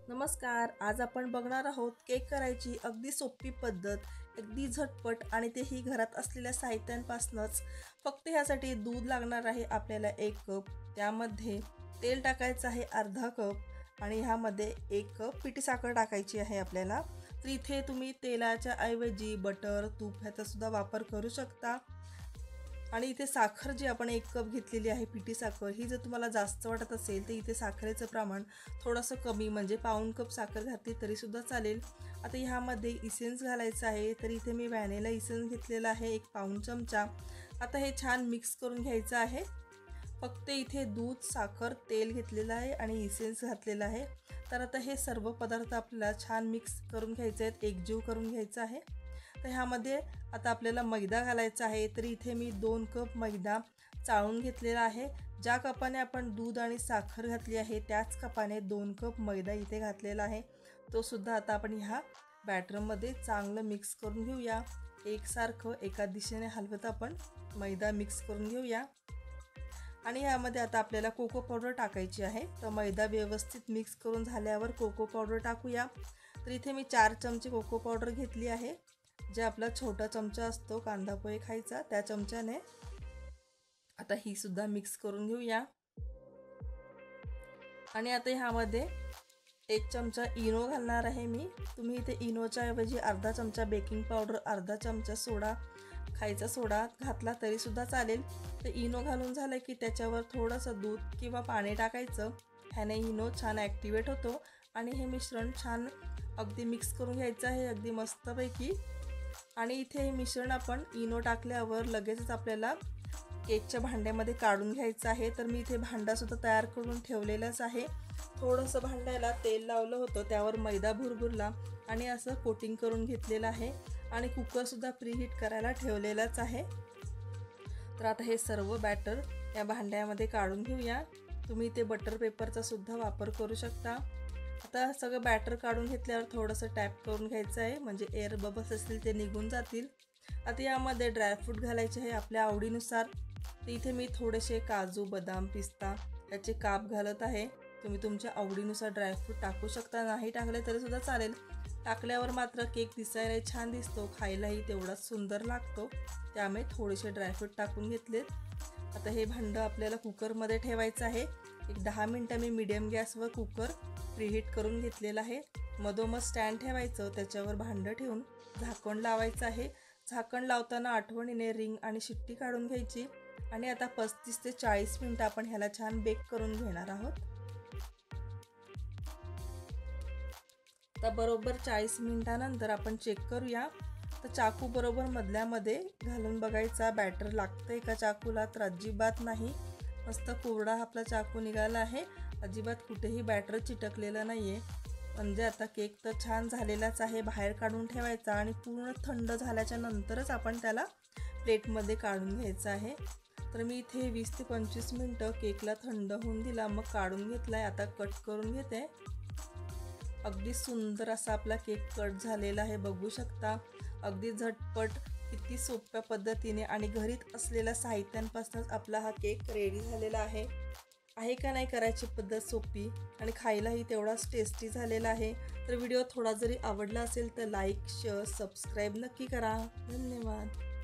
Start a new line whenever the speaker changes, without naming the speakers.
नमस्कार. आज आपण बघणार आहोत केक करायची अगदी सोपी पद्धत, अगदी झटपट आणि तेही घरात असलेल्या साहित्यांपासूनच. फक्त ह्यासाठी दूध लागणार आहे आपल्याला 1 कप, त्यामध्ये तेल टाकायचं आहे अर्धा कप आणि ह्यामध्ये 1 कप पिठी साखर टाकायची आहे आपल्याला. तर इथे तुम्ही तेलाच्या ऐवजी बटर, तूप ह्याचा सुद्धा वापर करू शकता. आणि इथे साखर जी आपण 1 कप घेतलेली आहे पिठी साखर, ही जर तुम्हाला जास्त वाटत असेल तर इथे साखरेचं प्रमाण थोडंसं कमी म्हणजे पाऊण कप साखर घातली तरीसुद्धा चालेल. आता ह्यामध्ये इसेन्स घालायचं आहे, तर इथे मी व्हॅनिला इसेन्स घेतलेला आहे 1 पाऊण चमचा. आता हे छान मिक्स करून घ्यायचं आहे. फक्त इथे दूध, साखर, तेल घेतलेलं आहे आणि इसेन्स घातलेला आहे. तर आता हे सर्व पदार्थ आपल्याला छान मिक्स करून घ्यायचे आहेत, एकजीव करून घ्यायचं आहे. तर ह्यामध्ये आता आपल्याला मैदा घालायचा आहे. तर इथे मी 2 कप मैदा चाळून घेतलेला आहे. ज्या कपाने आपण दूध आणि साखर घातली आहे त्याच कपाने 2 कप मैदा इथे घातलेला आहे. तो सुद्धा आता आपण ह्या बॅटरमध्ये चांगलं मिक्स करून घेऊया. एकसारखं एका दिशेने हलवत आपण मैदा मिक्स करून घेऊया. आणि ह्यामध्ये आता आपल्याला कोको पावडर टाकायची आहे. तर मैदा व्यवस्थित मिक्स करून झाल्यावर कोको पावडर टाकूया. तर इथे मी 4 चमचे कोको पावडर घेतली आहे. जे आपला छोटा चमचा असतो कांदा पोहे खायचा त्या चमच्याने. आता ही सुद्धा मिक्स करून घेऊया. आणि आता ह्यामध्ये 1 चमचा इनो घालणार आहे मी. तुम्ही इथे इनोच्या ऐवजी अर्धा चमचा बेकिंग पावडर, अर्धा चमचा सोडा, खायचा सोडा घातला तरी सुद्धा चालेल. तर इनो घालून झालं की त्याच्यावर थोडंसं दूध किंवा पाणी टाकायचं. ह्याने इनो छान ॲक्टिवेट होतो आणि हे मिश्रण छान अगदी मिक्स करून घ्यायचं आहे अगदी मस्तपैकी. आणि इथे हे मिश्रण आपण इनो टाकल्यावर लगेचच आपल्याला केकच्या भांड्यामध्ये काढून घ्यायचं आहे. तर मी इथे भांडासुद्धा तयार करून ठेवलेलंच आहे. थोडंसं भांड्याला तेल लावलं होतं, त्यावर मैदा भुरभुरला आणि असं कोटिंग करून घेतलेलं आहे. आणि कुकरसुद्धा प्रीहीट करायला ठेवलेलाच आहे. तर आता हे सर्व बॅटर या भांड्यामध्ये काढून घेऊया. तुम्ही इथे बटर पेपरचा सुद्धा वापर करू शकता. आता सगळं बॅटर काढून घेतल्यावर थोडंसं टॅप करून घ्यायचं आहे म्हणजे एअर बबल्स असतील ते निघून जातील. आता यामध्ये ड्रायफ्रूट घालायचे आहे आपल्या आवडीनुसार. तर इथे मी थोडेसे काजू, बदाम, पिस्ता याचे काप घालत आहे. तुम्ही तुमच्या आवडीनुसार ड्रायफ्रूट टाकू शकता, नाही टाकले तरीसुद्धा चालेल. टाकल्यावर मात्र केक दिसायलाही छान दिसतो, खायलाही तेवढाच सुंदर लागतो. त्यामुळे थोडेसे ड्रायफ्रूट टाकून घेतलेत. आता हे भांडं आपल्याला कुकरमध्ये ठेवायचं आहे. एक 10 मिनटं मी मीडियम गॅसवर कुकर प्रीहीट करून घेतलेलं आहे. मधोमध स्टँड ठेवायचं, त्याच्यावर भांडं ठेवून झाकण लावायचं आहे. झाकण लावताना आठवणीने रिंग आणि शिट्टी काढून घ्यायची. आणि आता 35 ते 40 मिनटं आपण ह्याला छान बेक करून घेणार आहोत. आता बरोबर 40 मिनिटानंतर आपण चेक करूया. तर चाकू बरोबर मधल्यामध्ये घालून बघायचा बॅटर लागतंय का चाकूला. तर अजिबात नाही, मस्त कोरडा आपला चाकू निघाला आहे. अजिबात कुठेही बॅटर चिटकलेलं नाही आहे. म्हणजे आता केक तर छान झालेलाच आहे. बाहेर काढून ठेवायचा आणि पूर्ण थंड झाल्याच्या नंतरच आपण त्याला प्लेटमध्ये काढून घ्यायचं आहे. तर मी इथे 20 ते 25 मिनटं केकला थंड होऊन दिला, मग काढून घेतला आहे. आता कट करून घेते. अगदी सुंदर असा आपला केक कट झालेला आहे, बघू शकता. अगदी झटपट, किती सोप्या पद्धतीने आणि घरीत असलेल्या साहित्यांपासूनच आपला हा केक रेडी झालेला आहे. आहे का नाही करायची पद्धत सोपी आणि खायलाही तेवढाच टेस्टी झालेला आहे. तर व्हिडिओ थोडा जरी आवडला असेल तर लाईक, शेअर, सबस्क्राईब नक्की करा. धन्यवाद.